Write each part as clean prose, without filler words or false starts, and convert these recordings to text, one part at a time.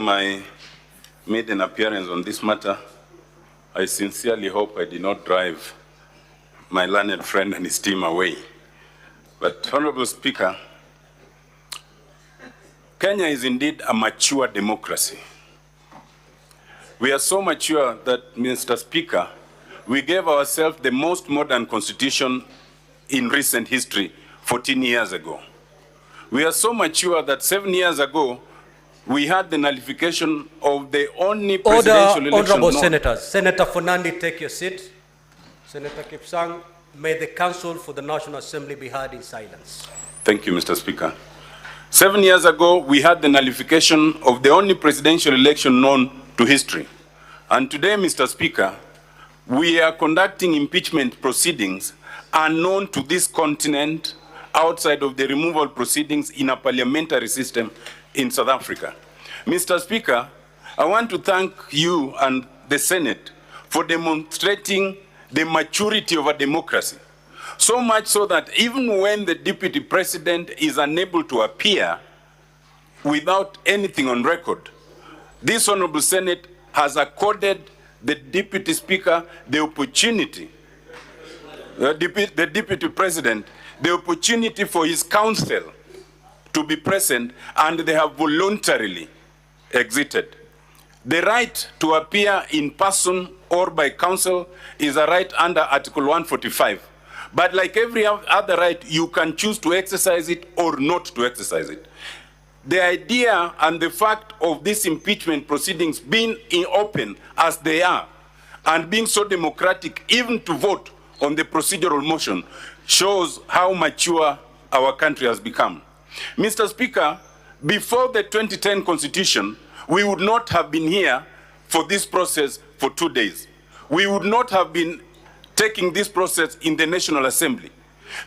My maiden appearance on this matter, I sincerely hope I did not drive my learned friend and his team away. But, Honorable Speaker, Kenya is indeed a mature democracy. We are so mature that, Mr. Speaker, we gave ourselves the most modern constitution in recent history 14 years ago. We are so mature that 7 years ago, we had the nullification of the only presidential election. Honorable Senators. Senator Fernandi, take your seat. Senator Kipsang, may the Council for the National Assembly be heard in silence. Thank you, Mr. Speaker. 7 years ago, we had the nullification of the only presidential election known to history. And today, Mr. Speaker, we are conducting impeachment proceedings unknown to this continent outside of the removal proceedings in a parliamentary system in South Africa. Mr. Speaker, I want to thank you and the Senate for demonstrating the maturity of a democracy. So much so that even when the Deputy President is unable to appear without anything on record, this Honorable Senate has accorded the Deputy Speaker the opportunity, the Deputy President, the opportunity for his counsel to be present, and they have voluntarily exited. The right to appear in person or by counsel is a right under Article 145. But like every other right, you can choose to exercise it or not to exercise it. The idea and the fact of these impeachment proceedings being open as they are and being so democratic, even to vote on the procedural motion, shows how mature our country has become. Mr. Speaker, before the 2010 Constitution, we would not have been here for this process for 2 days. We would not have been taking this process in the National Assembly.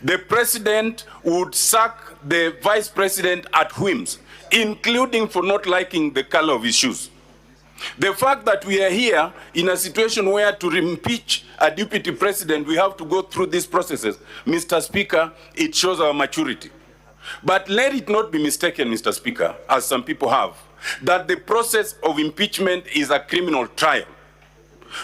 The President would sack the Vice President at whims, including for not liking the color of his shoes. The fact that we are here in a situation where to impeach a Deputy President, we have to go through these processes, Mr. Speaker, it shows our maturity. But let it not be mistaken, Mr. Speaker, as some people have, that the process of impeachment is a criminal trial.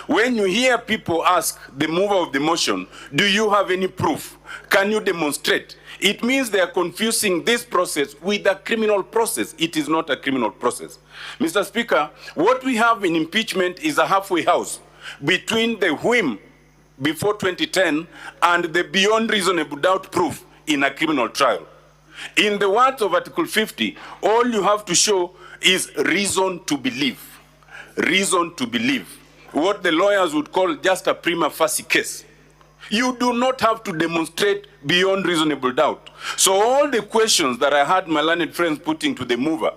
When you hear people ask the mover of the motion, do you have any proof? Can you demonstrate? It means they are confusing this process with a criminal process. It is not a criminal process. Mr. Speaker, what we have in impeachment is a halfway house between the whim before 2010 and the beyond reasonable doubt proof in a criminal trial. In the words of Article 50, all you have to show is reason to believe. Reason to believe. What the lawyers would call just a prima facie case. You do not have to demonstrate beyond reasonable doubt. So all the questions that I had my learned friends putting to the mover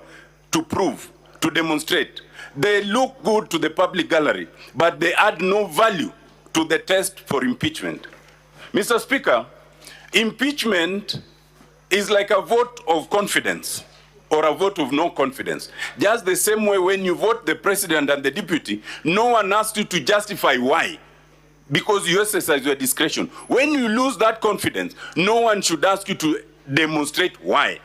to prove, to demonstrate, they look good to the public gallery, but they add no value to the test for impeachment. Mr. Speaker, impeachment is like a vote of confidence or a vote of no confidence. Just the same way when you vote the president and the deputy, no one asks you to justify why, because you exercise your discretion. When you lose that confidence, no one should ask you to demonstrate why.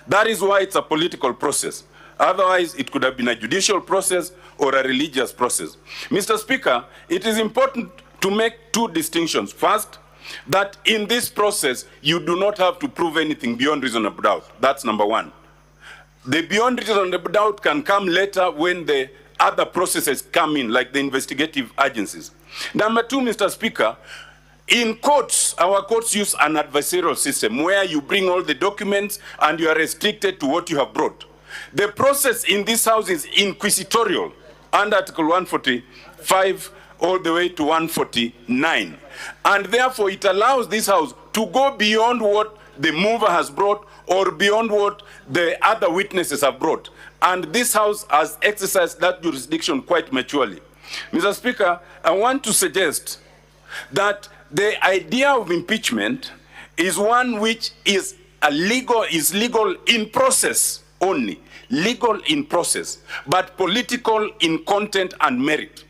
That is why it's a political process. Otherwise, it could have been a judicial process or a religious process. Mr. Speaker, it is important to make two distinctions. First, that in this process, you do not have to prove anything beyond reasonable doubt. That's number one. The beyond reasonable doubt can come later when the other processes come in, like the investigative agencies. Number two, Mr. Speaker, in courts, our courts use an adversarial system where you bring all the documents and you are restricted to what you have brought. The process in this house is inquisitorial under Article 145 all the way to 149. And therefore, it allows this house to go beyond what the mover has brought or beyond what the other witnesses have brought. And this house has exercised that jurisdiction quite maturely. Mr. Speaker, I want to suggest that the idea of impeachment is one which is legal in process only, legal in process, but political in content and merit.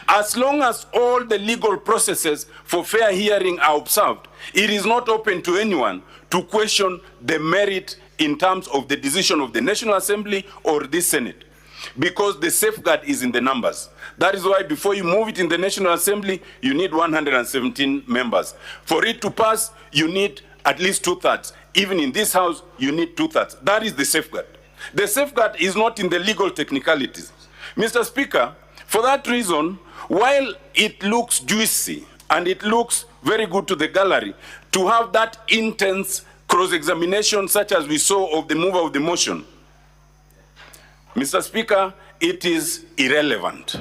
As long as all the legal processes for fair hearing are observed, it is not open to anyone to question the merit in terms of the decision of the National Assembly or this Senate. because the safeguard is in the numbers. That is why before you move it in the National Assembly, you need 117 members. For it to pass, you need at least 2/3. Even in this House, you need 2/3. That is the safeguard. The safeguard is not in the legal technicalities. Mr. Speaker, for that reason, while it looks juicy and it looks very good to the gallery to have that intense cross-examination such as we saw of the mover of the motion, Mr. Speaker, it is irrelevant.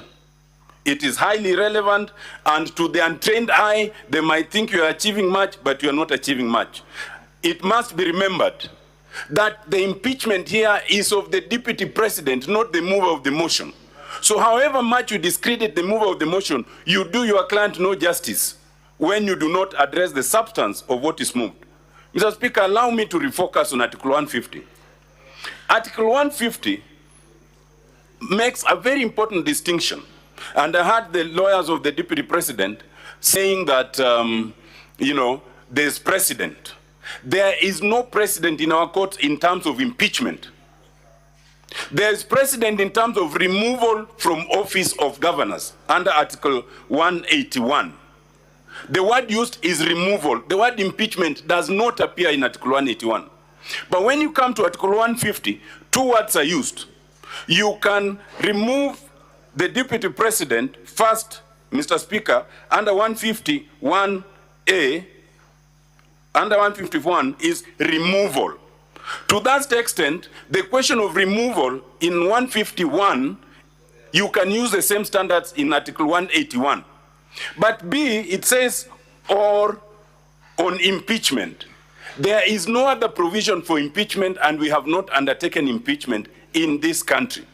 It is highly irrelevant, and to the untrained eye, they might think you are achieving much, but you are not achieving much. It must be remembered that the impeachment here is of the deputy president, not the mover of the motion. So however much you discredit the mover of the motion, you do your client no justice when you do not address the substance of what is moved. Mr. Speaker, allow me to refocus on Article 150. Article 150 makes a very important distinction. And I heard the lawyers of the deputy president saying that, there's precedent. There is no precedent in our court in terms of impeachment. There is precedent in terms of removal from office of governors under Article 181. The word used is removal. The word impeachment does not appear in Article 181. But when you come to Article 150, two words are used. You can remove the deputy president first, Mr. Speaker, under 151A, under 151 is removal. To that extent, the question of removal in 151, you can use the same standards in Article 181. But B, it says, or on impeachment. There is no other provision for impeachment, and we have not undertaken impeachment in this country.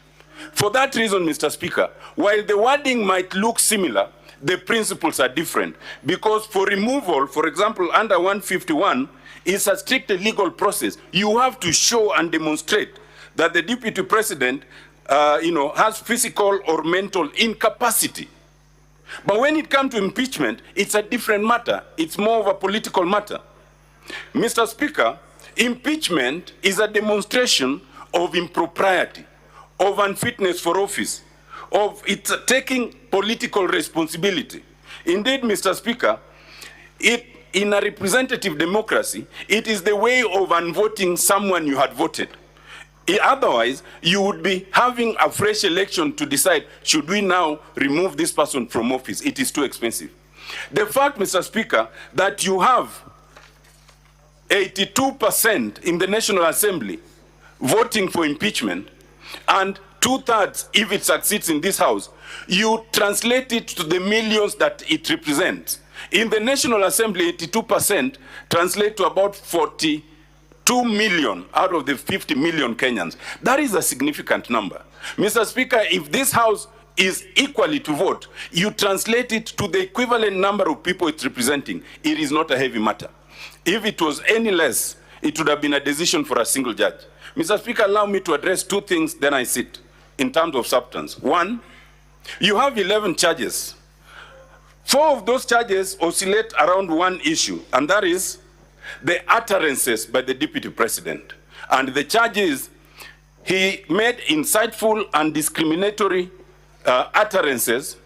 For that reason, Mr. Speaker, while the wording might look similar, the principles are different. Because for removal, for example, under 151, it's a strict legal process. You have to show and demonstrate that the deputy president, has physical or mental incapacity. But when it comes to impeachment, it's a different matter. It's more of a political matter. Mr. Speaker, impeachment is a demonstration of impropriety, of unfitness for office, of it taking political responsibility. Indeed, Mr. Speaker, in a representative democracy, it is the way of unvoting someone you had voted. Otherwise, you would be having a fresh election to decide, should we now remove this person from office? It is too expensive. The fact, Mr. Speaker, that you have 82% in the National Assembly voting for impeachment, and 2/3 if it succeeds in this House, you translate it to the millions that it represents. In the National Assembly, 82% translate to about 42 million out of the 50 million Kenyans. That is a significant number. Mr. Speaker, if this House is equally to vote, you translate it to the equivalent number of people it's representing. It is not a heavy matter. If it was any less, it would have been a decision for a single judge. Mr. Speaker, allow me to address two things, then I sit, in terms of substance. One, you have 11 charges. 4 of those charges oscillate around one issue, and that is the utterances by the deputy president. And the charge is he made insightful and discriminatory utterances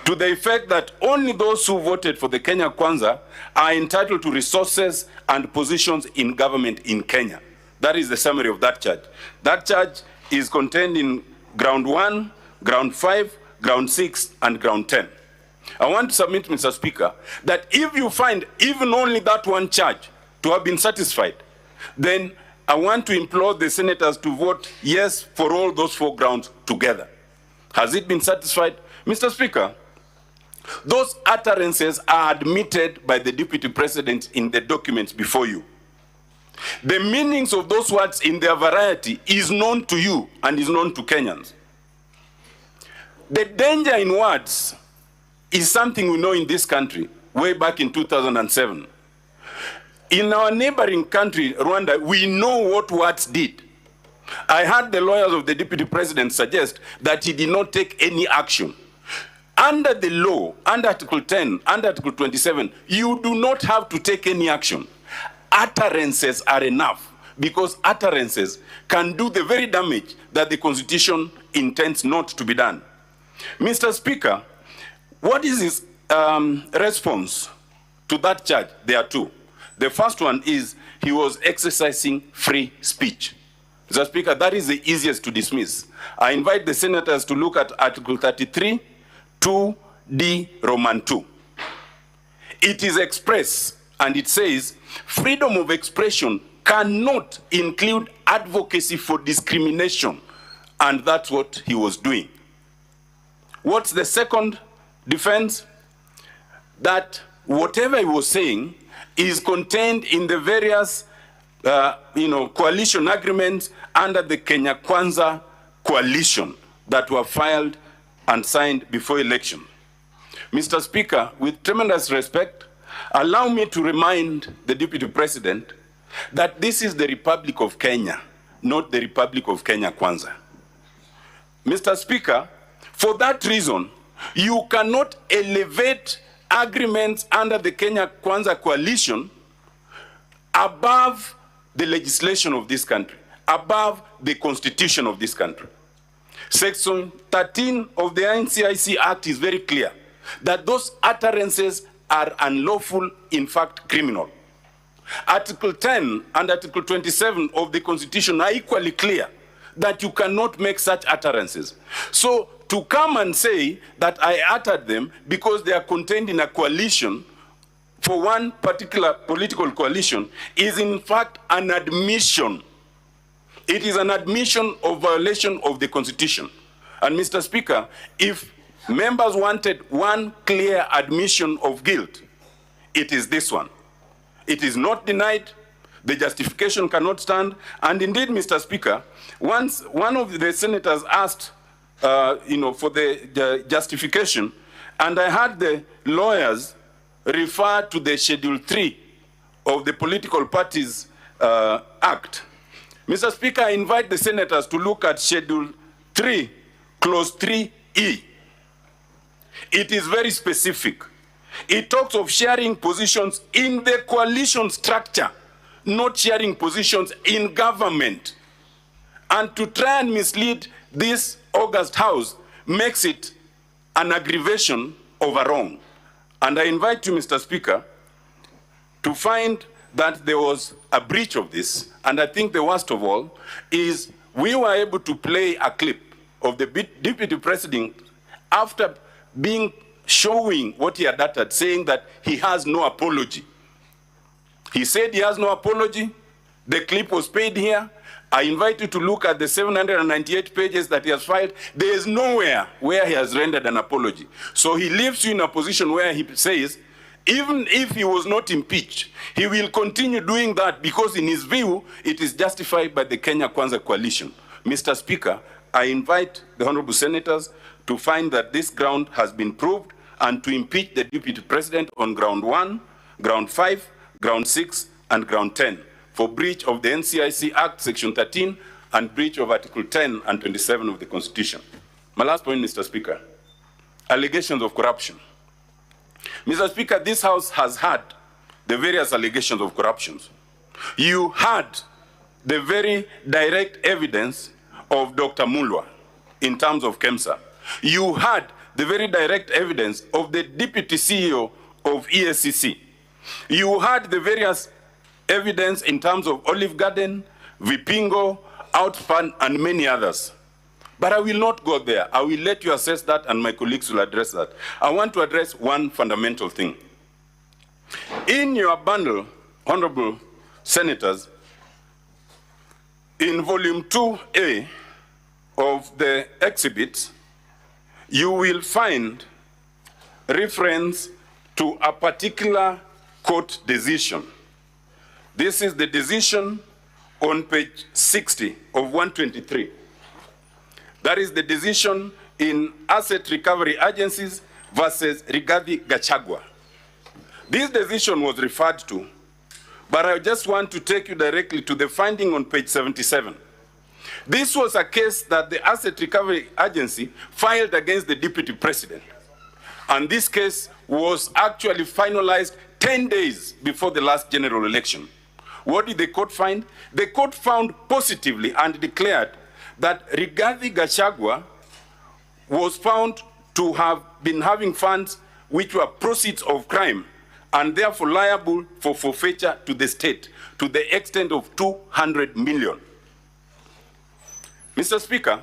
to the effect that only those who voted for the Kenya Kwanza are entitled to resources and positions in government in Kenya. That is the summary of that charge. That charge is contained in ground 1, ground 5, ground 6, and ground 10. I want to submit, Mr. Speaker, that if you find even only that one charge to have been satisfied, then I want to implore the senators to vote yes for all those 4 grounds together. Has it been satisfied? Mr. Speaker, those utterances are admitted by the deputy president in the documents before you. The meanings of those words in their variety is known to you and is known to Kenyans. The danger in words is something we know in this country way back in 2007. In our neighboring country, Rwanda, we know what words did. I heard the lawyers of the deputy president suggest that he did not take any action. Under the law, under Article 10, under Article 27, you do not have to take any action. Utterances are enough. because utterances can do the very damage that the Constitution intends not to be done. Mr. Speaker, what is his response to that charge? There are two. The first one is he was exercising free speech. Mr. Speaker, that is the easiest to dismiss. I invite the senators to look at Article 33, 2D, Roman 2. It is express, and it says, freedom of expression cannot include advocacy for discrimination, and that's what he was doing. What's the second defense? That whatever he was saying is contained in the various coalition agreements under the Kenya Kwanza coalition that were filed and signed before election. Mr. Speaker, with tremendous respect, allow me to remind the Deputy President that this is the Republic of Kenya, not the Republic of Kenya Kwanza. Mr. Speaker, for that reason, you cannot elevate agreements under the Kenya Kwanza coalition above the legislation of this country, above the constitution of this country. Section 13 of the NCIC Act is very clear that those utterances are unlawful, in fact criminal. Article 10 and Article 27 of the Constitution are equally clear that you cannot make such utterances. So to come and say that I uttered them because they are contained in a coalition for one particular political coalition is in fact an admission. It is an admission of violation of the Constitution. And Mr. Speaker, if members wanted one clear admission of guilt, it is this one. It is not denied, the justification cannot stand, and indeed, Mr. Speaker, once one of the senators asked for the justification, and I had the lawyers refer to the Schedule 3 of the Political Parties Act. Mr. Speaker, I invite the senators to look at Schedule 3, Clause 3E. It is very specific. It talks of sharing positions in the coalition structure, not sharing positions in government. And to try and mislead this august House makes it an aggravation of a wrong. And I invite you, Mr. Speaker, to find that there was a breach of this. And I think the worst of all is we were able to play a clip of the Deputy President after showing what he had uttered, saying that he has no apology. He said he has no apology. The clip was played here. I invite you to look at the 798 pages that he has filed. There is nowhere where he has rendered an apology. So he leaves you in a position where he says, even if he was not impeached, he will continue doing that because in his view, it is justified by the Kenya Kwanza coalition. Mr. Speaker, I invite the honorable senators to find that this ground has been proved and to impeach the Deputy President on ground 1, ground 5, ground 6, and ground 10 for breach of the NCIC Act, Section 13, and breach of Article 10 and 27 of the Constitution. My last point, Mr. Speaker, allegations of corruption. Mr. Speaker, this House has had the various allegations of corruptions. You had the very direct evidence of Dr. Mulwa in terms of KEMSA. You had the very direct evidence of the Deputy CEO of ESCC. You had the various evidence in terms of Olive Garden, Vipingo, Outspan, and many others. But I will not go there. I will let you assess that, and my colleagues will address that. I want to address one fundamental thing. In your bundle, honorable senators, in volume 2A of the exhibits, you will find reference to a particular court decision. This is the decision on page 60 of 123. That is the decision in Asset Recovery Agencies versus Rigathi Gachagua. This decision was referred to, but I just want to take you directly to the finding on page 77. This was a case that the Asset Recovery Agency filed against the Deputy President. And this case was actually finalized 10 days before the last general election. What did the court find? The court found positively and declared that Rigathi Gachagua was found to have been having funds which were proceeds of crime and therefore liable for forfeiture to the state to the extent of 200 million. Mr. Speaker,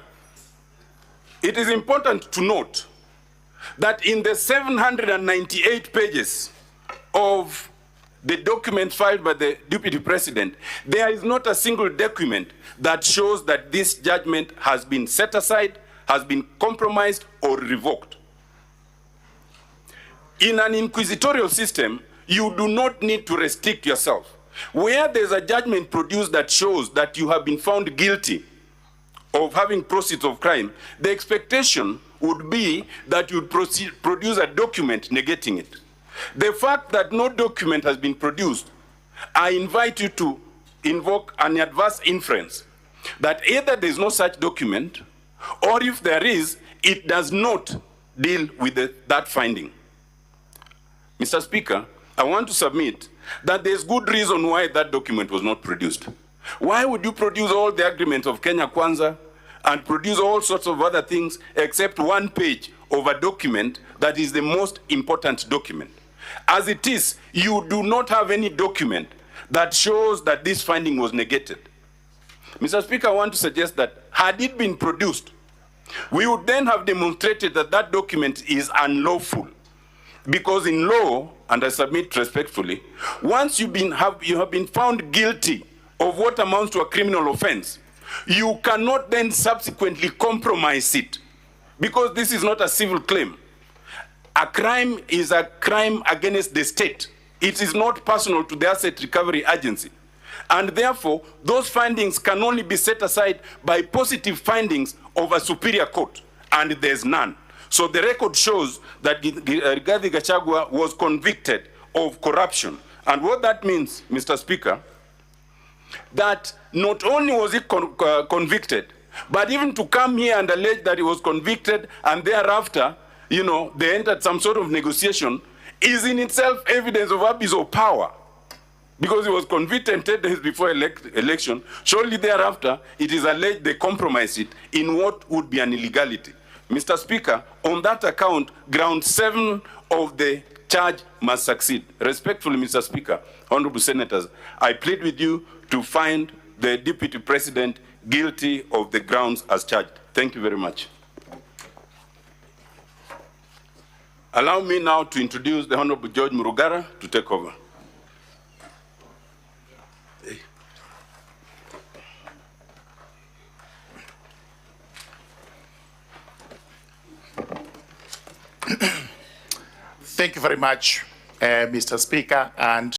it is important to note that in the 798 pages of the document filed by the Deputy President, there is not a single document that shows that this judgment has been set aside, has been compromised, or revoked. In an inquisitorial system, you do not need to restrict yourself. Where there's a judgment produced that shows that you have been found guilty of having proceeds of crime, the expectation would be that you produce a document negating it. The fact that no document has been produced, I invite you to invoke an adverse inference that either there is no such document, or if there is, it does not deal with that finding. Mr. Speaker, I want to submit that there's good reason why that document was not produced. Why would you produce all the agreements of Kenya Kwanza and produce all sorts of other things except one page of a document that is the most important document? As it is, you do not have any document that shows that this finding was negated. Mr. Speaker, I want to suggest that had it been produced, we would then have demonstrated that that document is unlawful. Because in law, and I submit respectfully, once you have been found guilty of what amounts to a criminal offense, you cannot then subsequently compromise it, because this is not a civil claim. A crime is a crime against the state. It is not personal to the Asset Recovery Agency. And therefore, those findings can only be set aside by positive findings of a superior court, and there's none. So the record shows that Rigathi Gachagua was convicted of corruption. And what that means, Mr. Speaker, that not only was he convicted, but even to come here and allege that he was convicted and thereafter, they entered some sort of negotiation, is in itself evidence of abuse of power. Because he was convicted 10 days before election, shortly thereafter, it is alleged they compromised it in what would be an illegality. Mr. Speaker, on that account, ground 7 of the charge must succeed. Respectfully, Mr. Speaker, honorable senators, I plead with you to find the Deputy President guilty of the grounds as charged. Thank you very much. Allow me now to introduce the Honorable George Murugara to take over. Thank you very much, Mr. Speaker, and